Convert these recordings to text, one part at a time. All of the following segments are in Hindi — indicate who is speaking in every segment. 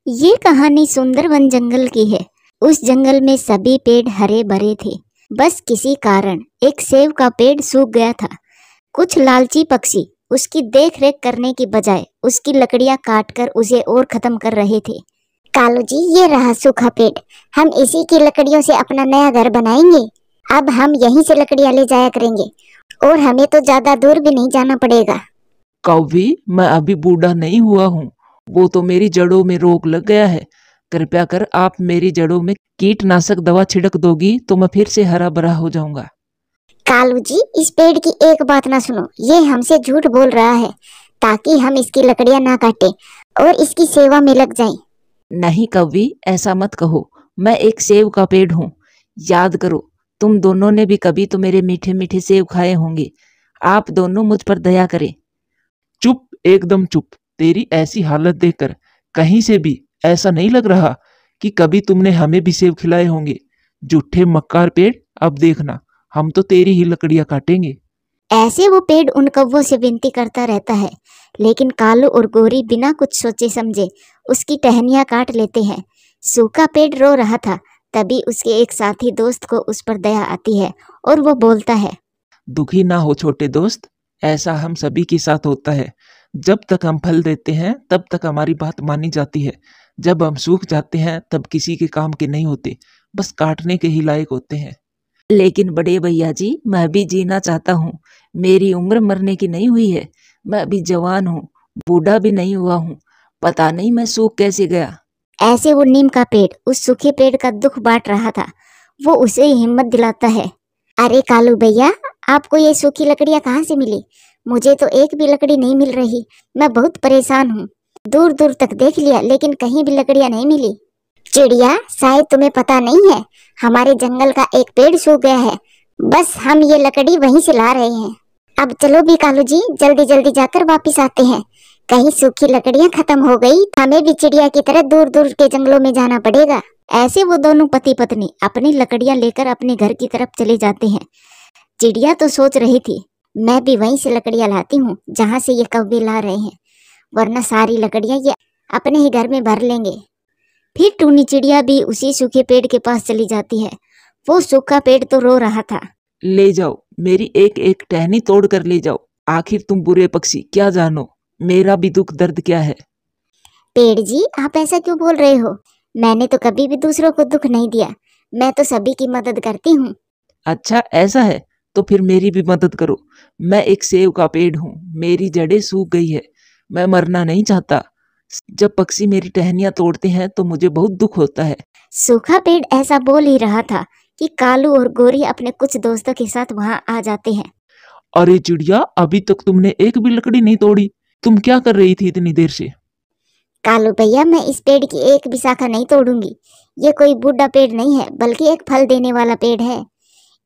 Speaker 1: ये कहानी सुंदरवन जंगल की है। उस जंगल में सभी पेड़ हरे भरे थे। बस किसी कारण एक सेब का पेड़ सूख गया था। कुछ लालची पक्षी उसकी देख रेख करने की बजाय उसकी लकड़ियां काटकर उसे और खत्म कर रहे थे।
Speaker 2: कालू जी, ये रहा सूखा पेड़। हम इसी की लकड़ियों से अपना नया घर बनाएंगे। अब हम यहीं से लकड़ियां ले जाया करेंगे और हमें तो ज्यादा दूर भी नहीं जाना पड़ेगा।
Speaker 3: कौवी, मैं अभी बूढ़ा नहीं हुआ हूँ। वो तो मेरी जड़ों में रोग लग गया है। कृपया कर आप मेरी जड़ों में कीटनाशक दवा छिड़क दोगी तो मैं फिर से हरा भरा हो जाऊंगा।
Speaker 2: कालू जी, इस पेड़ की एक बात ना सुनो। ये हमसे झूठ बोल रहा है ताकि हम इसकी लकड़ियां ना काटें और इसकी सेवा में लग जाएं।
Speaker 3: नहीं कौवी, ऐसा मत कहो। मैं एक सेब का पेड़ हूँ। याद करो, तुम दोनों ने भी कभी तो मेरे मीठे मीठे सेब खाए होंगे। आप दोनों मुझ पर दया करें।
Speaker 4: चुप, एकदम चुप। तेरी ऐसी हालत देखकर कहीं से भी ऐसा नहीं लग रहा कि कभी तुमने हमें भी सेब खिलाए होंगे। झूठे मक्कार पेड़, अब देखना, हम तो तेरी ही लकड़ियां काटेंगे।
Speaker 1: ऐसे वो पेड़ उन कौवों से विनती करता रहता है, लेकिन कालू और गोरी बिना कुछ सोचे समझे उसकी टहनियां काट लेते हैं। सूखा पेड़ रो रहा था। तभी उसके एक साथी दोस्त को उस पर दया आती है और वो बोलता है,
Speaker 4: दुखी ना हो छोटे दोस्त, ऐसा हम सभी के साथ होता है। जब तक हम फल देते हैं तब तक हमारी बात मानी जाती है। जब हम सूख जाते हैं तब किसी के काम के नहीं होते, बस काटने के ही लायक होते हैं।
Speaker 3: लेकिन बड़े भैया जी, मैं भी जीना चाहता हूँ। मेरी उम्र मरने की नहीं हुई है। मैं अभी जवान हूँ, बूढ़ा भी नहीं हुआ हूँ। पता नहीं मैं सूख कैसे गया।
Speaker 1: ऐसे वो नीम का पेड़ उस सूखे पेड़ का दुख बांट रहा था। वो उसे हिम्मत दिलाता है।
Speaker 2: अरे कालू भैया, आपको ये सूखी लकड़ियां कहाँ से मिली? मुझे तो एक भी लकड़ी नहीं मिल रही। मैं बहुत परेशान हूँ। दूर दूर तक देख लिया लेकिन कहीं भी लकड़ियां नहीं मिली। चिड़िया, शायद तुम्हें पता नहीं है, हमारे जंगल का एक पेड़ सूख गया है। बस हम ये लकड़ी वहीं से ला रहे हैं। अब चलो भी कालू जी, जल्दी जल्दी जाकर वापिस आते हैं। कहीं सूखी लकड़ियां खत्म हो गई, हमें भी चिड़िया की तरह दूर दूर के जंगलों में जाना पड़ेगा।
Speaker 1: ऐसे वो दोनों पति पत्नी अपनी लकड़ियां लेकर अपने घर की तरफ चले जाते हैं। चिड़िया तो सोच रही थी, मैं भी वहीं से लकड़ियां लाती हूँ जहाँ से ये कौवे ला रहे हैं, वरना सारी लकड़ियां ये अपने ही घर में भर लेंगे। फिर टूनी चिड़िया भी उसी सूखे पेड़ के पास चली जाती है। वो सूखा पेड़ तो रो रहा था।
Speaker 3: ले जाओ, मेरी एक एक टहनी तोड़ कर ले जाओ। आखिर तुम बुरे पक्षी क्या जानो मेरा भी दुख दर्द क्या है।
Speaker 2: पेड़ जी, आप ऐसा क्यों बोल रहे हो? मैंने तो कभी भी दूसरों को दुख नहीं दिया। मैं तो सभी की मदद करती हूँ।
Speaker 3: अच्छा ऐसा है, तो फिर मेरी भी मदद करो। मैं एक सेब का पेड़ हूँ, मेरी जड़ें सूख गई है। मैं मरना नहीं चाहता। जब पक्षी मेरी टहनियां तोड़ते हैं तो मुझे बहुत दुख होता है।
Speaker 1: सूखा पेड़ ऐसा बोल ही रहा था कि कालू और गोरी अपने कुछ दोस्तों के साथ वहां आ जाते हैं।
Speaker 4: अरे चिड़िया, अभी तक तुमने एक भी लकड़ी नहीं तोड़ी। तुम क्या कर रही थी इतनी देर से?
Speaker 2: कालू भैया, मैं इस पेड़ की एक भी शाखा नहीं तोड़ूंगी। ये कोई बूढ़ा पेड़ नहीं है, बल्कि एक फल देने वाला पेड़ है।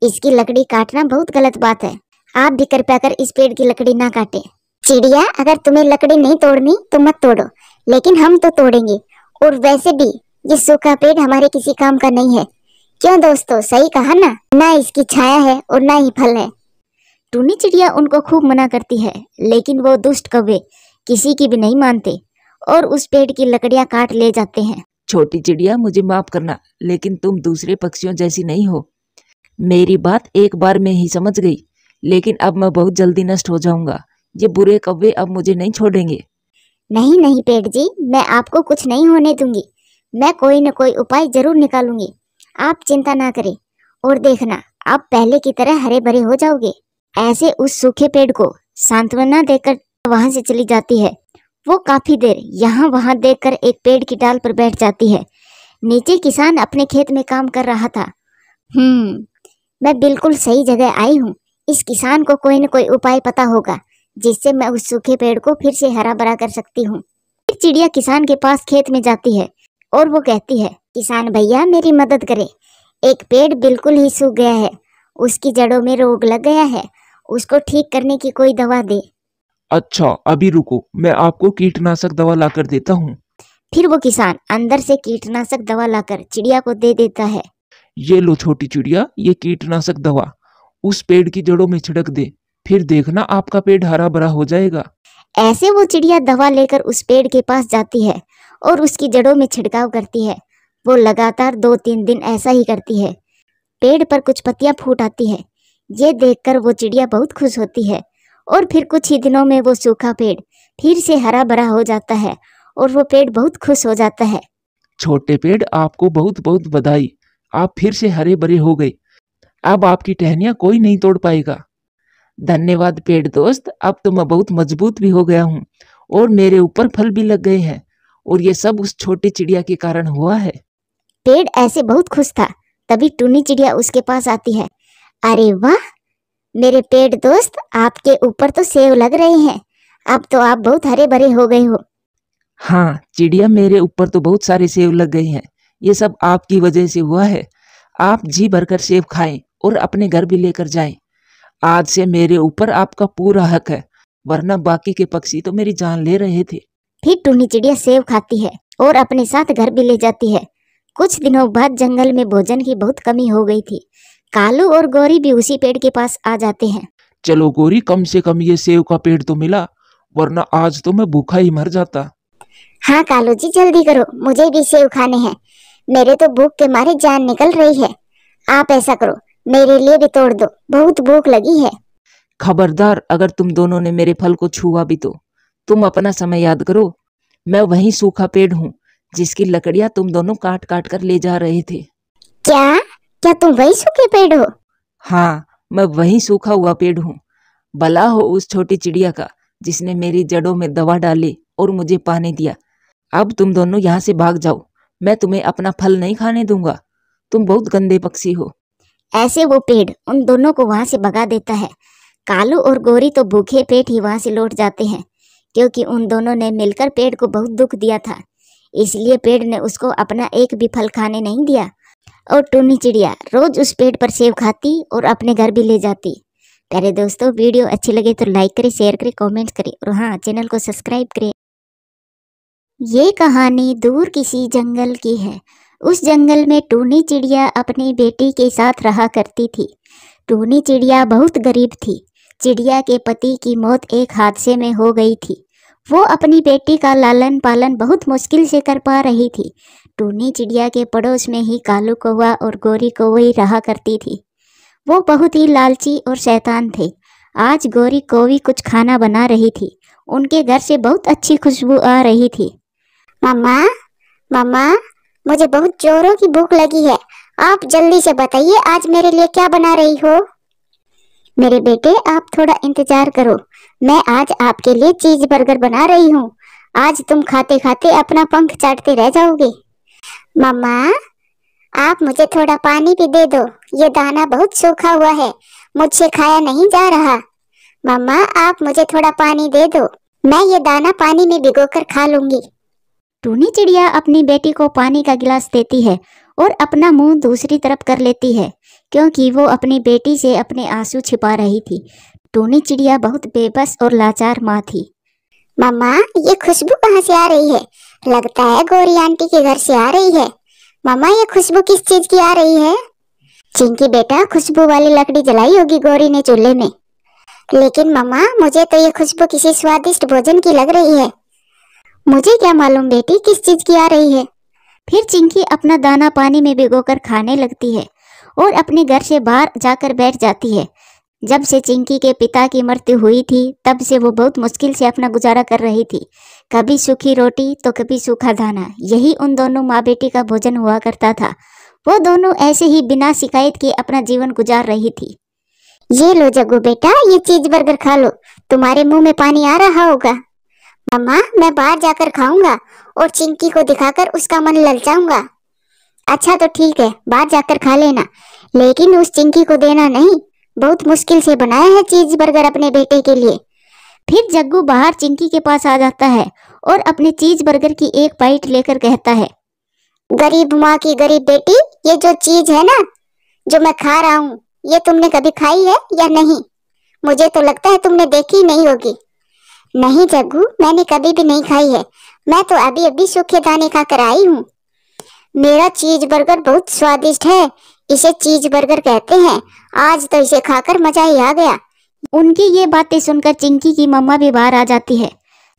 Speaker 2: इसकी लकड़ी काटना बहुत गलत बात है। आप भी कृपया कर इस पेड़ की लकड़ी ना काटें। चिड़िया, अगर तुम्हें लकड़ी नहीं तोड़नी तो मत तोड़ो, लेकिन हम तो तोड़ेंगे। और वैसे भी ये सूखा पेड़ हमारे किसी काम का नहीं है। क्यों दोस्तों, सही कहा ना? ना इसकी छाया है और ना ही फल है।
Speaker 1: टूनी चिड़िया उनको खूब मना करती है, लेकिन वो दुष्ट कौवे किसी की भी नहीं मानते और उस पेड़ की लकड़ियां काट ले जाते हैं।
Speaker 3: छोटी चिड़िया, मुझे माफ करना, लेकिन तुम दूसरे पक्षियों जैसी नहीं हो। मेरी बात एक बार में ही समझ गई, लेकिन अब मैं बहुत जल्दी नष्ट हो जाऊंगा। ये बुरे कौवे अब मुझे नहीं छोड़ेंगे।
Speaker 2: नहीं नहीं पेड़ जी, मैं आपको कुछ नहीं होने दूंगी। मैं कोई न कोई उपाय जरूर निकालूंगी। आप चिंता ना करें और देखना, आप पहले की तरह हरे भरे हो जाओगे।
Speaker 1: ऐसे उस सूखे पेड़ को सांत्वना देकर वहां से चली जाती है। वो काफी देर यहाँ वहां देखकर एक पेड़ की डाल पर बैठ जाती है। नीचे किसान अपने खेत में काम कर रहा था।
Speaker 2: मैं बिल्कुल सही जगह आई हूँ। इस किसान को कोई न कोई उपाय पता होगा जिससे मैं उस सूखे पेड़ को फिर से हरा भरा कर सकती हूँ।
Speaker 1: फिर चिड़िया किसान के पास खेत में जाती है और वो कहती है,
Speaker 2: किसान भैया, मेरी मदद करें। एक पेड़ बिल्कुल ही सूख गया है, उसकी जड़ों में रोग लग गया है। उसको ठीक करने की कोई दवा दे।
Speaker 4: अच्छा, अभी रुको, मैं आपको कीटनाशक दवा लाकर देता हूँ।
Speaker 1: फिर वो किसान अंदर से कीटनाशक दवा लाकर चिड़िया को दे देता है।
Speaker 4: ये लो छोटी चिड़िया, ये कीटनाशक दवा उस पेड़ की जड़ों में छिड़क दे, फिर देखना आपका पेड़ हरा भरा हो जाएगा।
Speaker 1: ऐसे वो चिड़िया दवा लेकर उस पेड़ के पास जाती है
Speaker 2: और उसकी जड़ों में छिड़काव करती है। वो लगातार 2-3 दिन ऐसा ही करती है। पेड़ पर कुछ पत्तियां फूट आती है। ये देखकर वो चिड़िया बहुत खुश होती है और फिर कुछ ही दिनों में वो सूखा पेड़ फिर से हरा भरा हो जाता है और वो पेड़ बहुत खुश हो जाता है।
Speaker 3: छोटे पेड़, आपको बहुत बहुत बधाई। आप फिर से हरे भरे हो गए। अब आपकी टहनियाँ कोई नहीं तोड़ पाएगा। धन्यवाद पेड़ दोस्त, अब तो मैं बहुत मजबूत भी हो गया हूँ और मेरे ऊपर फल भी लग गए हैं, और ये सब उस छोटी चिड़िया के कारण हुआ है।
Speaker 2: पेड़ ऐसे बहुत खुश था। तभी टूनी चिड़िया उसके पास आती है। अरे वाह मेरे पेड़ दोस्त, आपके ऊपर तो सेब लग रहे हैं। अब तो आप बहुत हरे भरे हो गए हो।
Speaker 3: हाँ चिड़िया, मेरे ऊपर तो बहुत सारे सेब लग गए हैं। ये सब आपकी वजह से हुआ है। आप जी भरकर सेब खाएं और अपने घर भी लेकर जाएं। आज से मेरे ऊपर आपका पूरा हक है, वरना बाकी के पक्षी तो मेरी जान ले रहे थे।
Speaker 2: फिर टूनी चिड़िया सेब खाती है और अपने साथ घर भी ले जाती है। कुछ दिनों बाद जंगल में भोजन की बहुत कमी हो गई थी। कालू और गौरी भी उसी पेड़ के पास आ जाते हैं।
Speaker 3: चलो गौरी, कम से कम ये सेब का पेड़ तो मिला, वरना आज तो मैं भूखा ही मर जाता।
Speaker 2: हाँ कालू जी जल्दी करो, मुझे भी सेब खाने हैं। मेरे तो भूख के मारे जान निकल रही है। आप ऐसा करो, मेरे लिए भी तोड़ दो, बहुत भूख लगी है।
Speaker 3: खबरदार, अगर तुम दोनों ने मेरे फल को छुआ भी तो तुम अपना समय याद करो। मैं वही सूखा पेड़ हूँ जिसकी लकड़ियाँ तुम दोनों काट काट कर ले जा रहे थे।
Speaker 2: क्या क्या तुम वही सूखे पेड़ हो?
Speaker 3: हाँ, मैं वही सूखा हुआ पेड़ हूँ। भला हो उस छोटी चिड़िया का जिसने मेरी जड़ों में दवा डाली और मुझे पानी दिया। अब तुम दोनों यहाँ से भाग जाओ, मैं तुम्हें अपना फल नहीं खाने दूंगा। तुम बहुत गंदे पक्षी हो।
Speaker 2: ऐसे वो पेड़ उन दोनों को वहां से भगा देता है। कालू और गौरी तो भूखे पेट ही वहां से लौट जाते हैं, क्योंकि उन दोनों ने मिलकर पेड़ को बहुत दुख दिया था। इसलिए पेड़ ने उसको अपना एक भी फल खाने नहीं दिया। और टूनी चिड़िया रोज उस पेड़ पर सेब खाती और अपने घर भी ले जाती। प्यारे दोस्तों, वीडियो अच्छी लगे तो लाइक करें, शेयर करें, कमेंट करें और हाँ, चैनल को सब्सक्राइब करें। ये कहानी दूर किसी जंगल की है। उस जंगल में टूनी चिड़िया अपनी बेटी के साथ रहा करती थी। टूनी चिड़िया बहुत गरीब थी। चिड़िया के पति की मौत एक हादसे में हो गई थी। वो अपनी बेटी का लालन पालन बहुत मुश्किल से कर पा रही थी। टूनी चिड़िया के पड़ोस में ही कालू कौवा और गौरी कौवी रहा करती थी। वो बहुत ही लालची और शैतान थे। आज गौरी कौवी कुछ खाना बना रही थी। उनके घर से बहुत अच्छी खुशबू आ रही थी। मम्मा, मम्मा, मुझे बहुत जोरों की भूख लगी है। आप जल्दी से बताइए आज मेरे लिए क्या बना रही हो? मेरे बेटे, आप थोड़ा इंतजार करो, मैं आज आपके लिए चीज बर्गर बना रही हूँ। आज तुम खाते खाते अपना पंख चाटते रह जाओगे। मम्मा, आप मुझे थोड़ा पानी भी दे दो, ये दाना बहुत सूखा हुआ है, मुझसे खाया नहीं जा रहा। मम्मा, आप मुझे थोड़ा पानी दे दो, मैं ये दाना पानी में भिगोकर खा लूंगी। टूनी चिड़िया अपनी बेटी को पानी का गिलास देती है और अपना मुंह दूसरी तरफ कर लेती है, क्योंकि वो अपनी बेटी से अपने आंसू छिपा रही थी। टूनी चिड़िया बहुत बेबस और लाचार माँ थी। मम्मा, ये खुशबू कहाँ से आ रही है? लगता है गौरी आंटी के घर से आ रही है। मम्मा, ये खुशबू किस चीज की आ रही है? चिंकी बेटा, खुशबू वाली लकड़ी जलाई होगी गौरी ने चूल्हे में। लेकिन मम्मा, मुझे तो ये खुशबू किसी स्वादिष्ट भोजन की लग रही है। मुझे क्या मालूम बेटी किस चीज की आ रही है। फिर चिंकी अपना दाना पानी में भिगोकर खाने लगती है और अपने घर से बाहर जाकर बैठ जाती है। जब से चिंकी के पिता की मृत्यु हुई थी, तब से वो बहुत मुश्किल से अपना गुजारा कर रही थी। कभी सूखी रोटी तो कभी सूखा दाना, यही उन दोनों माँ बेटी का भोजन हुआ करता था। वो दोनों ऐसे ही बिना शिकायत के अपना जीवन गुजार रही थी। ये लो जग्गू बेटा, ये चीज बर्गर खा लो, तुम्हारे मुंह में पानी आ रहा होगा। मम्मा, मैं बाहर जाकर खाऊंगा और चिंकी को दिखाकर उसका मन ललचाऊंगा। अच्छा तो ठीक है, बाहर जाकर खा लेना, लेकिन उस चिंकी को देना नहीं। बहुत मुश्किल से बनाया है चीज बर्गर अपने बेटे के लिए। फिर जग्गू बाहर चिंकी के पास आ जाता है और अपने चीज बर्गर की एक बाइट लेकर कहता है, गरीब माँ की गरीब बेटी, ये जो चीज है ना जो मैं खा रहा हूँ, ये तुमने कभी खाई है या नहीं? मुझे तो लगता है तुमने देखी नहीं होगी। नहीं जग्गू, मैंने कभी भी नहीं खाई है, मैं तो अभी अभी सूखे दाने खाकर आई हूँ। मेरा चीज बर्गर बहुत स्वादिष्ट है, इसे चीज बर्गर कहते हैं। आज तो इसे खाकर मजा ही आ गया। उनकी ये बातें सुनकर चिंकी की मम्मा भी बाहर आ जाती है।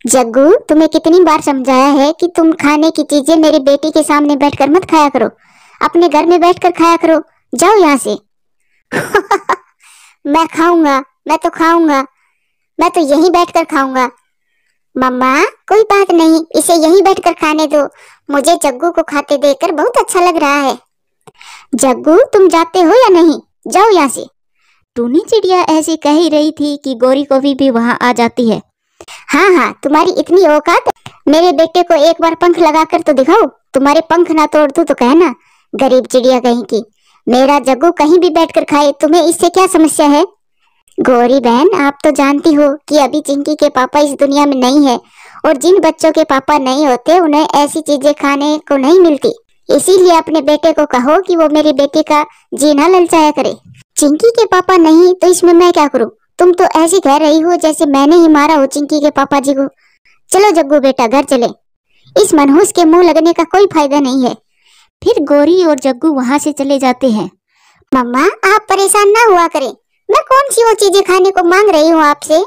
Speaker 2: जग्गू, तुम्हें कितनी बार समझाया है कि तुम खाने की चीजें मेरी बेटी के सामने बैठकर मत खाया करो, अपने घर में बैठकर खाया करो। जाओ यहाँ से। मैं खाऊंगा, मैं तो खाऊंगा, मैं तो यहीं बैठकर खाऊंगा। मम्मा कोई बात नहीं, इसे यहीं बैठकर खाने दो, मुझे जग्गू को खाते देखकर बहुत अच्छा लग रहा है। जग्गू, तुम जाते हो या नहीं? जाओ यहाँ से।
Speaker 1: टूनी चिड़िया ऐसी कह ही रही थी कि गोरी कौवी भी वहां आ जाती है।
Speaker 2: हाँ हाँ, तुम्हारी इतनी औकात, मेरे बेटे को एक बार पंख लगाकर तो दिखाओ। तुम्हारे पंख ना तोड़ दूं तो कहना, गरीब चिड़िया कहीं की। मेरा जग्गू कहीं भी बैठकर खाए, तुम्हें इससे क्या समस्या है? गौरी बहन, आप तो जानती हो कि अभी चिंकी के पापा इस दुनिया में नहीं है, और जिन बच्चों के पापा नहीं होते उन्हें ऐसी चीजें खाने को नहीं मिलती। इसीलिए अपने बेटे को कहो कि वो मेरी बेटी का जीना ललचाया करे। चिंकी के पापा नहीं तो इसमें मैं क्या करूं? तुम तो ऐसी कह रही हो जैसे मैंने ही मारा हो चिंकी के पापा जी को। चलो जग्गू बेटा, घर चले, इस मनहूस के मुंह लगने का कोई फायदा नहीं है।
Speaker 1: फिर गोरी और जग्गू वहां से चले जाते हैं।
Speaker 2: मम्मा, आप परेशान ना हुआ करें, मैं कौन सी वो चीजें खाने को मांग रही हूँ आपसे।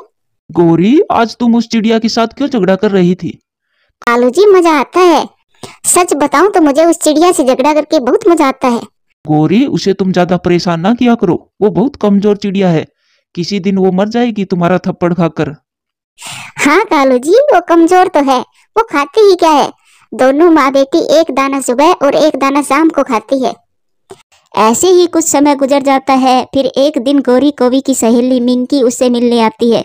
Speaker 4: गोरी, आज तुम उस चिड़िया के साथ क्यों झगड़ा कर रही थी?
Speaker 2: कालू जी, मजा आता है। सच बताऊं तो मुझे उस चिड़िया से झगड़ा करके बहुत मजा आता है।
Speaker 4: गोरी, उसे तुम ज्यादा परेशान ना किया करो, वो बहुत कमजोर चिड़िया है, किसी दिन वो मर जाएगी तुम्हारा थप्पड़ खाकर।
Speaker 2: हाँ कालू जी, वो कमजोर तो है, वो खाती ही क्या है, दोनों माँ बेटी एक दाना सुबह और एक दाना शाम को खाती है।
Speaker 1: ऐसे ही कुछ समय गुजर जाता है। फिर एक दिन गोरी कौवी की सहेली मिंकी उससे मिलने आती है।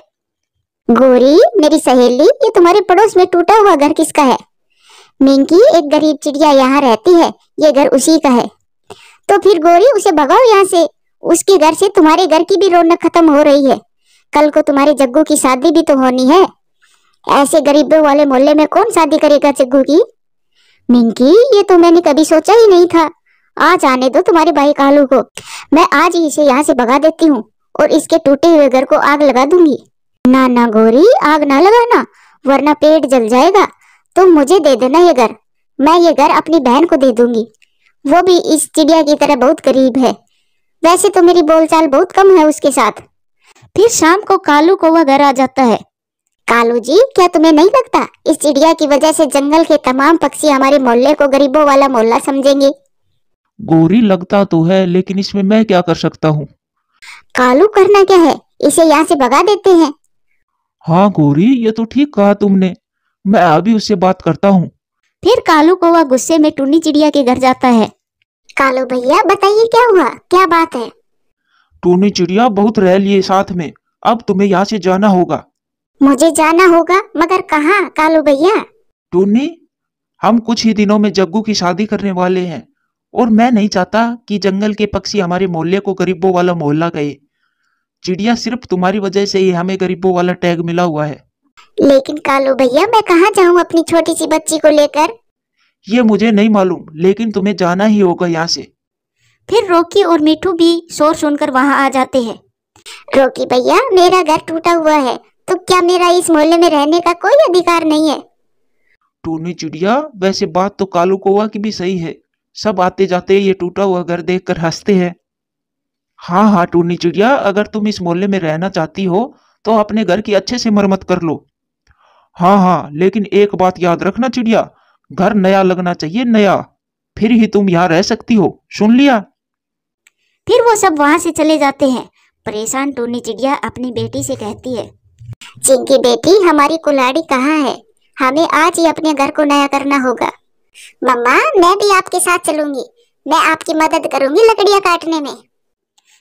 Speaker 2: गोरी मेरी सहेली, ये तुम्हारे पड़ोस में टूटा हुआ घर किसका है? मिंकी, एक गरीब चिड़िया यहाँ रहती है, ये घर उसी का है। तो फिर गोरी, उसे भगाओ यहाँ से, उसके घर से तुम्हारे घर की भी रौनक खत्म हो रही है। कल को तुम्हारे जग्गू की शादी भी तो होनी है, ऐसे गरीबों वाले मोहल्ले में कौन शादी करेगा जग्गू की? मिंकी, ये तो मैंने कभी सोचा ही नहीं था। आज आने दो तुम्हारे भाई कालू को, मैं आज ही इसे यहाँ से भगा देती हूँ और इसके टूटे हुए घर को आग लगा दूंगी। ना ना गोरी, आग ना लगाना, वरना पेट जल जाएगा। तुम मुझे दे देना ये घर, मैं ये घर अपनी बहन को दे दूंगी, वो भी इस चिड़िया की तरह बहुत गरीब है। वैसे तो मेरी बोलचाल बहुत कम है उसके साथ।
Speaker 1: फिर शाम को कालू कौवा घर आ जाता है।
Speaker 2: कालू जी, क्या तुम्हें नहीं लगता इस चिड़िया की वजह से जंगल के तमाम पक्षी हमारे मोहल्ले को गरीबों वाला मोहल्ला समझेंगे?
Speaker 4: गोरी, लगता तो है, लेकिन इसमें मैं क्या कर सकता हूँ?
Speaker 2: कालू, करना क्या है, इसे यहाँ से भगा देते हैं।
Speaker 4: हाँ गोरी, ये तो ठीक कहा तुमने, मैं अभी उससे बात करता हूँ।
Speaker 1: फिर कालू कौवा गुस्से में टूनी चिड़िया के घर जाता है।
Speaker 2: कालू भैया, बताइए क्या हुआ, क्या बात है?
Speaker 4: टूनी चिड़िया, बहुत रह लिए साथ में, अब तुम्हें यहाँ से जाना होगा।
Speaker 2: मुझे जाना होगा, मगर कहाँ कालू भैया?
Speaker 4: टूनी, हम कुछ ही दिनों में जग्गू की शादी करने वाले हैं, और मैं नहीं चाहता कि जंगल के पक्षी हमारे मोहल्ले को गरीबों वाला मोहल्ला कहे। चिड़िया, सिर्फ तुम्हारी वजह से ही हमें गरीबों वाला टैग मिला हुआ है।
Speaker 2: लेकिन कालू भैया, मैं कहाँ जाऊँ अपनी छोटी सी बच्ची को लेकर?
Speaker 4: ये मुझे नहीं मालूम, लेकिन तुम्हें जाना ही होगा यहाँ से।
Speaker 1: फिर रोकी और मिठू भी शोर सुनकर वहां आ जाते हैं।
Speaker 2: रोकी भैया, मेरा घर टूटा हुआ है, तो क्या मेरा इस मोहल्ले में रहने का कोई अधिकार नहीं है?
Speaker 4: टूनी चिड़िया, वैसे बात तो कालू कौवा की भी सही है, सब आते जाते ये टूटा हुआ घर देखकर हंसते हैं। हाँ हाँ टूनी चिड़िया, अगर तुम इस मोहल्ले में रहना चाहती हो तो अपने घर की अच्छे से मरम्मत कर लो। हाँ हाँ, लेकिन एक बात याद रखना चिड़िया, घर नया लगना चाहिए, नया, फिर ही तुम यहाँ रह सकती हो, सुन लिया?
Speaker 1: फिर वो सब वहां से चले जाते हैं। परेशान टूनी चिड़िया अपनी बेटी से कहती है,
Speaker 2: चिंकी बेटी, हमारी कुल्हाड़ी कहाँ है? हमें आज ही अपने घर को नया करना होगा। मम्मा, मैं भी आपके साथ चलूंगी, मैं आपकी मदद करूंगी लकड़ियाँ काटने में।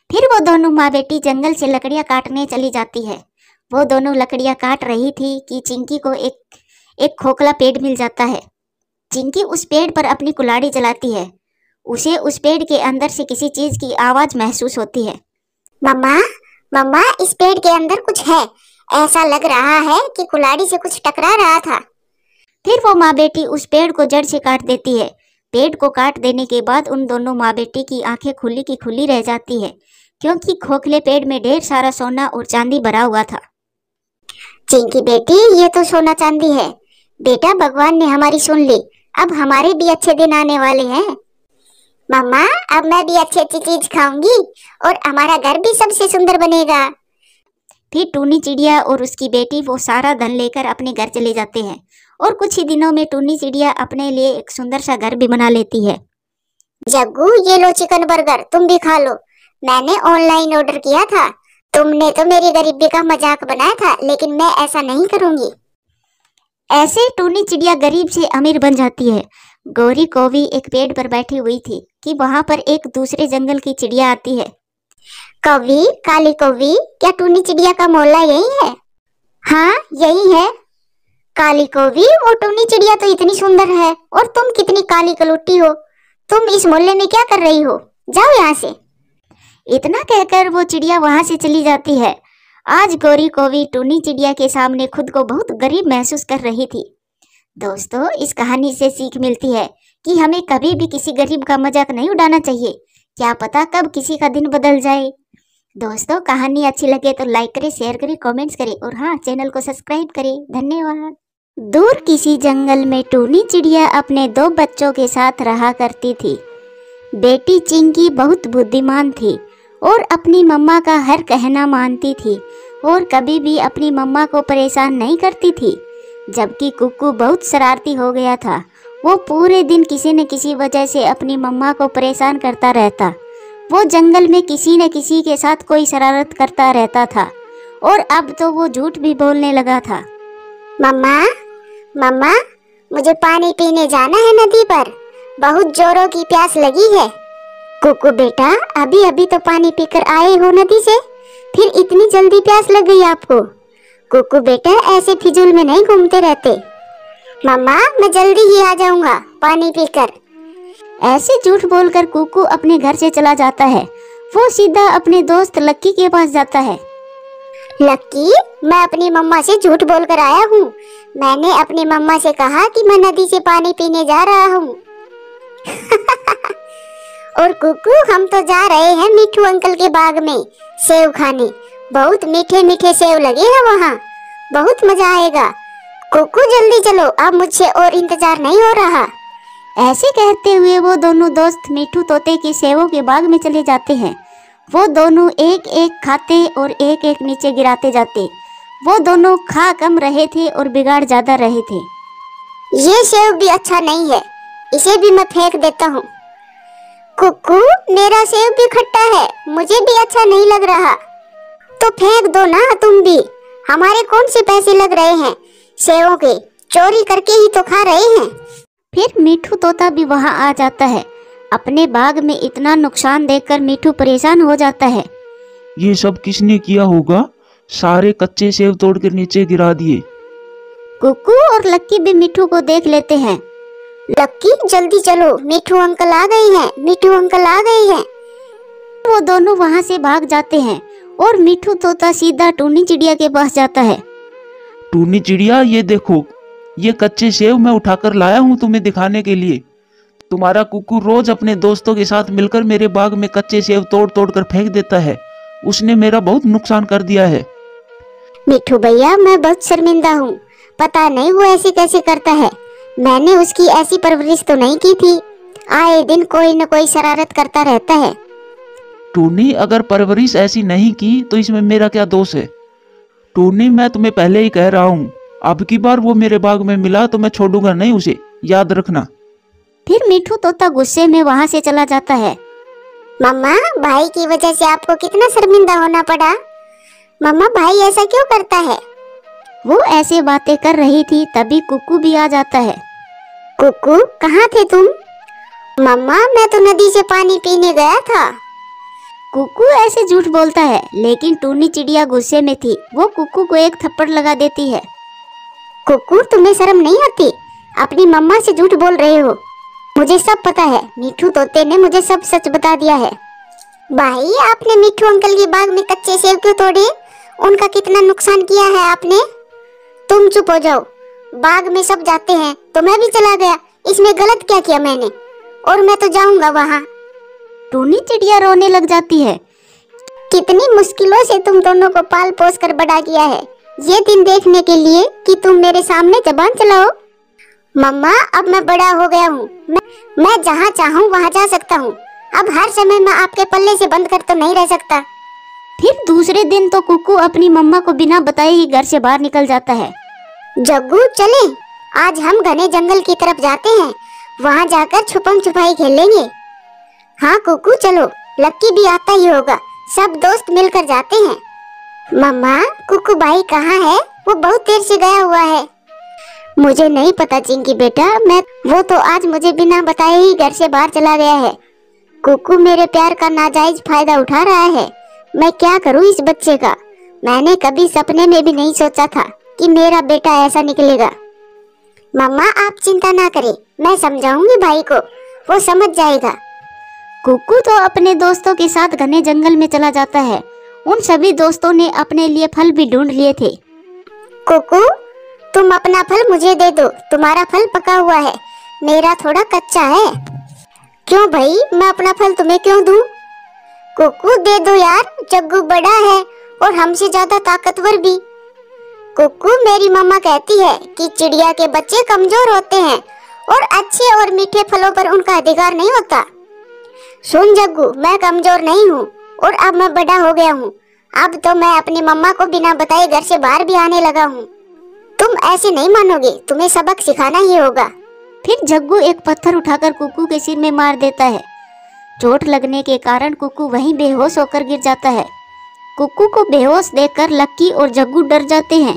Speaker 1: फिर वो दोनों माँ बेटी जंगल से लकड़ियाँ काटने चली जाती है। वो दोनों लकड़ियाँ काट रही थी कि चिंकी को एक खोखला पेड़ मिल जाता है। चिंकी उस पेड़ पर अपनी कुल्हाड़ी जलाती है। उसे उस पेड़ के अंदर से किसी चीज की आवाज महसूस होती है।
Speaker 2: मम्मा, मम्मा, इस पेड़ के अंदर कुछ है, ऐसा लग रहा है कि कुल्हाड़ी से कुछ टकरा रहा था।
Speaker 1: फिर वो माँ बेटी उस पेड़ को जड़ से काट देती है। पेड़ को काट देने के बाद उन दोनों माँ बेटी की आंखें खुली की खुली रह जाती है, क्योंकि खोखले पेड़ में ढेर सारा सोना और चांदी भरा हुआ था।
Speaker 2: चिंकी बेटी, ये तो सोना चांदी है। बेटा, भगवान ने हमारी सुन ली, अब हमारे भी अच्छे दिन आने वाले हैं। मम्मा, अब मैं भी अच्छी अच्छी चीज खाऊंगी और हमारा घर भी सबसे सुंदर बनेगा। फिर टूनी चिड़िया और उसकी बेटी वो सारा धन लेकर अपने घर चले जाते हैं और कुछ ही दिनों में टूनी चिड़िया अपने लिए एक सुंदर सा घर भी बना लेती है।
Speaker 1: जग्गू, ये लो चिकन बर्गर, तुम भी खा लो। मैंने ऑनलाइन ऑर्डर किया था। तुमने तो मेरी गरीबी का मजाक बनाया था, लेकिन मैं ऐसा नहीं करूंगी।
Speaker 2: ऐसे टूनी चिड़िया गरीब से अमीर बन जाती है। गौरी कौवी एक पेड़ पर बैठी हुई थी कि वहां पर एक दूसरे जंगल की चिड़िया आती है।
Speaker 1: कौवी, काली कौवी, क्या टूनी चिड़िया का मोहल्ला यही है? हाँ, यही है। काली कौवी, वो टूनी चिड़िया तो इतनी सुंदर है और तुम कितनी काली कलुट्टी हो। तुम इस मोहल्ले में क्या कर रही हो? जाओ यहाँ से।
Speaker 2: इतना कहकर वो चिड़िया वहां से चली जाती है। आज गौरी कौवी टूनी चिड़िया के सामने खुद को बहुत गरीब महसूस कर रही थी। दोस्तों, इस कहानी से सीख मिलती है कि हमें कभी भी किसी गरीब का मजाक नहीं उड़ाना चाहिए। क्या पता कब किसी का दिन बदल जाए। दोस्तों, कहानी अच्छी लगे तो लाइक करें, शेयर करें, कमेंट्स करें और हाँ, चैनल को सब्सक्राइब करें। धन्यवाद। दूर किसी जंगल में टूनी चिड़िया अपने 2 बच्चों के साथ रहा करती थी। बेटी चिंकी बहुत बुद्धिमान थी और अपनी मम्मा का हर कहना मानती थी और कभी भी अपनी मम्मा को परेशान नहीं करती थी। जबकि कुक्कू बहुत शरारती हो गया था। वो पूरे दिन किसी न किसी वजह से अपनी मम्मा को परेशान करता रहता। वो जंगल में किसी न किसी के साथ कोई शरारत करता रहता था और अब तो वो झूठ भी बोलने लगा था।
Speaker 1: मम्मा, मम्मा, मुझे पानी पीने जाना है नदी पर। बहुत जोरों की प्यास लगी है। कुक्कू बेटा, अभी अभी तो पानी पीकर आए हो नदी से, फिर इतनी जल्दी प्यास लग गई आपको? कुक्कू बेटा, ऐसे फिजूल में नहीं घूमते रहते। मम्मा, मैं जल्दी ही आ जाऊंगा पानी पीकर।
Speaker 2: ऐसे झूठ बोलकर कुक्कू अपने घर से चला जाता है। वो सीधा अपने दोस्त लक्की के पास जाता है।
Speaker 1: लक्की, मैं अपनी मम्मा से झूठ बोलकर आया हूँ। मैंने अपनी मम्मा से कहा कि मैं नदी से पानी पीने जा रहा हूँ। और कुक्कू, हम तो जा रहे हैं मिठू अंकल के बाग में सेव खाने। बहुत मीठे मीठे सेव लगे हैं वहाँ। बहुत मजा आएगा। कुक्कू, जल्दी चलो, अब मुझसे और इंतजार नहीं हो रहा।
Speaker 2: ऐसे कहते हुए वो दोनों दोस्त मिठू तोते के सेवों के बाग में चले जाते हैं। वो दोनों एक एक खाते और एक एक नीचे गिराते जाते। वो दोनों खा कम रहे थे और बिगाड़ ज्यादा रहे थे।
Speaker 1: ये सेव भी अच्छा नहीं है, इसे भी मैं फेंक देता हूँ। कुक्कू, मेरा सेव भी खट्टा है, मुझे भी अच्छा नहीं लग रहा। तो फेंक दो ना तुम भी। हमारे कौन से पैसे लग रहे हैं सेवों के? चोरी करके ही तो खा रहे हैं।
Speaker 2: फिर मिठू तोता भी वहाँ आ जाता है। अपने बाग में इतना नुकसान देखकर मिठू परेशान हो जाता है।
Speaker 4: ये सब किसने किया होगा? सारे कच्चे सेब तोड़कर नीचे गिरा दिए।
Speaker 2: कुक्कू और लक्की भी मिठू को देख लेते हैं।
Speaker 1: लक्की, जल्दी चलो, मिठू अंकल आ गए हैं। मिठू अंकल आ गए हैं।
Speaker 2: वो दोनों वहाँ से भाग जाते हैं और मिठू तोता सीधा टूनी चिड़िया के पास जाता है।
Speaker 4: टूनी चिड़िया, ये देखो, ये कच्चे सेब मैं उठाकर लाया हूँ तुम्हें दिखाने के लिए। तुम्हारा कुक्कू रोज अपने दोस्तों के साथ मिलकर मेरे बाग में कच्चे सेब तोड़ तोड़ कर फेंक देता है। उसने मेरा बहुत नुकसान कर दिया है।
Speaker 1: मिठू भैया, मैं बहुत शर्मिंदा हूँ। पता नहीं वो ऐसे कैसे करता है। मैंने उसकी ऐसी परवरिश तो नहीं की थी। आए दिन कोई न कोई शरारत करता रहता है।
Speaker 4: टूनी, अगर परवरिश ऐसी नहीं की तो इसमें मेरा क्या दोष है? टूनी, मैं तुम्हें पहले ही कह रहा हूँ, अब की बार वो मेरे बाग में मिला तो मैं छोड़ूंगा नहीं उसे, याद रखना।
Speaker 2: फिर मिठू तोता गुस्से में वहाँ से चला जाता है।
Speaker 1: मम्मा, भाई की वजह से आपको कितना शर्मिंदा होना पड़ा। मम्मा, भाई ऐसा क्यों करता है?
Speaker 2: वो ऐसे बातें कर रही थी तभी कुक्कू भी आ जाता है।
Speaker 1: कुक्कू, कहाँ थे तुम? मम्मा, मैं तो नदी से पानी पीने गया था।
Speaker 2: कुक्कू ऐसे झूठ बोलता है, लेकिन टूनी चिड़िया गुस्से में थी। वो कुक्कू को एक थप्पड़ लगा देती है।
Speaker 1: कुक्कू, तुम्हें शर्म नहीं आती? अपनी मम्मा से झूठ बोल रहे हो। मुझे सब पता है। मिठू तोते ने मुझे सब सच बता दिया है। भाई, आपने मिठू अंकल के बाग में कच्चे सेब क्यों तोड़े? उनका कितना नुकसान किया है आपने? तुम चुप हो जाओ। बाग में सब जाते हैं तो मैं भी चला गया। इसमें गलत क्या किया मैंने? और मैं तो जाऊंगा वहाँ।
Speaker 2: टूनी चिड़िया रोने लग जाती है।
Speaker 1: कितनी मुश्किलों से तुम दोनों को पाल पोस कर बड़ा किया है, ये दिन देखने के लिए कि तुम मेरे सामने जबान चलाओ। मम्मा, अब मैं बड़ा हो गया हूँ। मैं जहाँ चाहूँ वहाँ जा सकता हूँ। अब हर समय मैं आपके पल्ले से बंद कर तो नहीं रह सकता।
Speaker 2: फिर दूसरे दिन तो कुकू अपनी मम्मा को बिना बताए ही घर से बाहर निकल जाता है।
Speaker 1: जग्गू चले, आज हम घने जंगल की तरफ जाते हैं, वहाँ जाकर छुपम छुपाई खेलेंगे। हाँ कुकू चलो, लक्की भी आता ही होगा, सब दोस्त मिलकर जाते हैं। मम्मा कुकू भाई कहाँ है? वो बहुत देर से गया हुआ है। मुझे नहीं पता चिंकी बेटा, वो तो आज मुझे बिना बताए ही घर से बाहर चला गया है। कुकू मेरे प्यार का नाजायज फायदा उठा रहा है। मैं क्या करूँ इस बच्चे का? मैंने कभी सपने में भी नहीं सोचा था कि मेरा बेटा ऐसा निकलेगा। मम्मा आप चिंता ना करें, मैं समझाऊंगी भाई को, वो समझ जाएगा।
Speaker 2: कुकू तो अपने दोस्तों के साथ घने जंगल में चला जाता है। उन सभी दोस्तों ने अपने लिए फल भी ढूंढ लिए थे।
Speaker 1: कुकू तुम अपना फल मुझे दे दो, तुम्हारा फल पका हुआ है, मेरा थोड़ा कच्चा है। क्यों भाई, मैं अपना फल तुम्हें क्यों दूं? कुकू दे दो यार, जग्गू बड़ा है और हमसे ज्यादा ताकतवर भी। कुकू मेरी मम्मा कहती है कि चिड़िया के बच्चे कमजोर होते हैं और अच्छे और मीठे फलों पर उनका अधिकार नहीं होता। सुन जग्गू, मैं कमजोर नहीं हूँ और अब मैं बड़ा हो गया हूँ। अब तो मैं अपनी मम्मा को बिना बताए घर से बाहर भी आने लगा हूँ। तुम ऐसे नहीं मानोगे, तुम्हें सबक सिखाना ही होगा।
Speaker 2: फिर जग्गू एक पत्थर उठाकर कुकू के सिर में मार देता है। चोट लगने के कारण कुकू वहीं बेहोश होकर गिर जाता है। कुकू को बेहोश देखकर लक्की और जग्गू डर जाते हैं।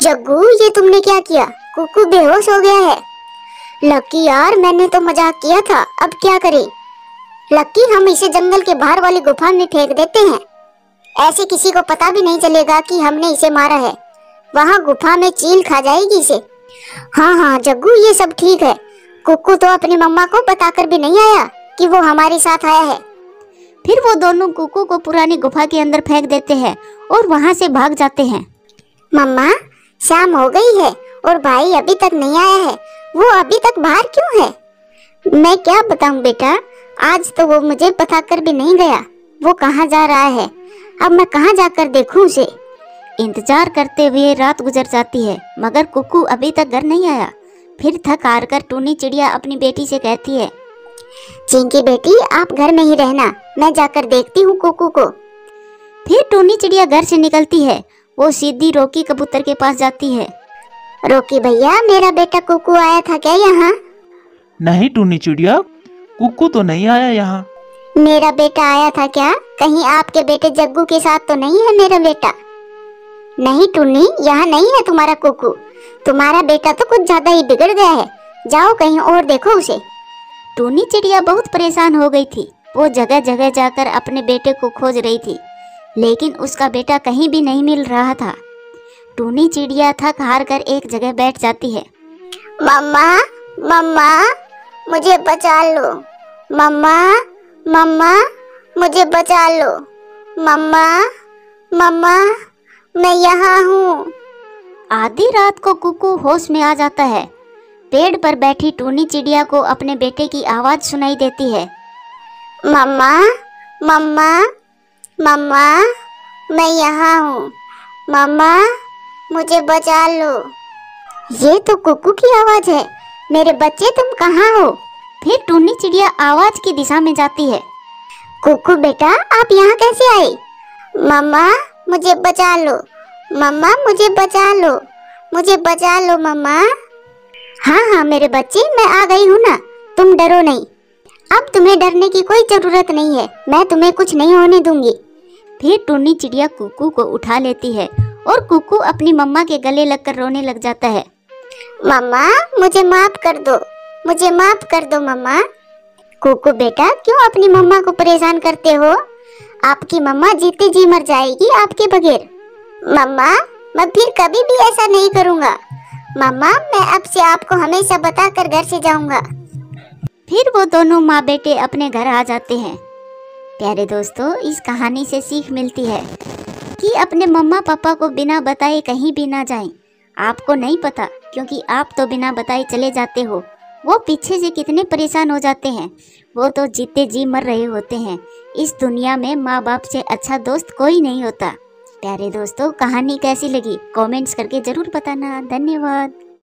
Speaker 1: जग्गू ये तुमने क्या किया? कुकू बेहोश हो गया है। लक्की यार मैंने तो मजाक किया था, अब क्या करें? लक्की हम इसे जंगल के बाहर वाली गुफा में फेंक देते हैं, ऐसे किसी को पता भी नहीं चलेगा कि हमने इसे मारा है। वहाँ गुफा में चील खा जाएगी इसे। हाँ जग्गू ये सब ठीक है। कुकू तो अपनी मम्मा को बताकर भी नहीं आया कि वो हमारे साथ आया है।
Speaker 2: फिर वो दोनों कुकू को पुरानी गुफा के अंदर फेंक देते हैं और वहाँ से भाग जाते हैं।
Speaker 1: मम्मा शाम हो गई है और भाई अभी तक नहीं आया है, वो अभी तक बाहर क्यों है? मैं क्या बताऊं बेटा, आज तो वो मुझे बताकर भी नहीं गया वो कहाँ जा रहा है। अब मैं कहाँ जाकर देखूं उसे?
Speaker 2: इंतजार करते हुए रात गुजर जाती है मगर कुकू अभी तक घर नहीं आया। फिर थक हार कर टूनी चिड़िया अपनी बेटी से कहती है,
Speaker 1: चिंकी बेटी आप घर में ही रहना, मैं जाकर देखती हूँ कुकू को।
Speaker 2: फिर टूनी चिड़िया घर से निकलती है। वो सीधी रोकी कबूतर के पास जाती है।
Speaker 1: रोकी भैया मेरा बेटा कुकू आया था क्या यहाँ?
Speaker 4: नहीं टूनी चिड़िया, कुकू तो नहीं आया यहाँ।
Speaker 1: मेरा बेटा आया था क्या? कहीं आपके बेटे जग्गू के साथ तो नहीं है मेरा बेटा? नहीं टूनी, यहाँ नहीं है तुम्हारा कुकू। तुम्हारा बेटा तो कुछ ज्यादा ही बिगड़ गया है, जाओ कहीं और देखो उसे।
Speaker 2: टूनी चिड़िया बहुत परेशान हो गई थी। वो जगह जगह जाकर अपने बेटे को खोज रही थी, लेकिन उसका बेटा कहीं भी नहीं मिल रहा था। टूनी चिड़िया थक हार कर एक जगह बैठ जाती है।
Speaker 1: मम्मा मम्मा मुझे बचा लो, मम्मा मम्मा मुझे बचा लो, मम्मा मम्मा मैं यहाँ हूँ।
Speaker 2: आधी रात को कुकू होश में आ जाता है। पेड़ पर बैठी टूनी चिड़िया को अपने बेटे की आवाज सुनाई देती है।
Speaker 1: मम्मा मम्मा मम्मा मैं यहाँ हूँ, मम्मा मुझे बचा लो। ये तो कुकू की आवाज है। मेरे बच्चे तुम कहाँ हो?
Speaker 2: फिर टूनी चिड़िया आवाज की दिशा में जाती है।
Speaker 1: कुकू बेटा आप यहाँ कैसे आए? मम्मा मुझे बचा लो, मम्मा मुझे बचा लो, मुझे बचा लो मम्मा। हाँ मेरे बच्चे मैं आ गई हूँ ना, तुम डरो नहीं। अब तुम्हें डरने की कोई जरूरत नहीं है, मैं तुम्हें कुछ नहीं होने दूंगी।
Speaker 2: फिर टूनी चिड़िया कुकू को उठा लेती है और कुकू अपनी मम्मा के गले लगकर रोने लग जाता है।
Speaker 1: मम्मा मुझे माफ कर दो, मुझे माफ कर दो मम्मा। कुकू बेटा क्यों अपनी मम्मा को परेशान करते हो? आपकी मम्मा जीते जी मर जाएगी आपके बगैर। मम्मा मैं फिर कभी भी ऐसा नहीं करूँगा। मम्मा मैं अब से आपको हमेशा बताकर घर से जाऊँगा।
Speaker 2: फिर वो दोनों माँ बेटे अपने घर आ जाते हैं। प्यारे दोस्तों, इस कहानी से सीख मिलती है कि अपने मम्मा पापा को बिना बताए कहीं भी ना जाएं। आपको नहीं पता, क्योंकि आप तो बिना बताए चले जाते हो। वो पीछे से कितने परेशान हो जाते हैं। वो तो जीते जी मर रहे होते हैं। इस दुनिया में माँ बाप से अच्छा दोस्त कोई नहीं होता। प्यारे दोस्तों, कहानी कैसी लगी कमेंट्स करके ज़रूर बताना। धन्यवाद।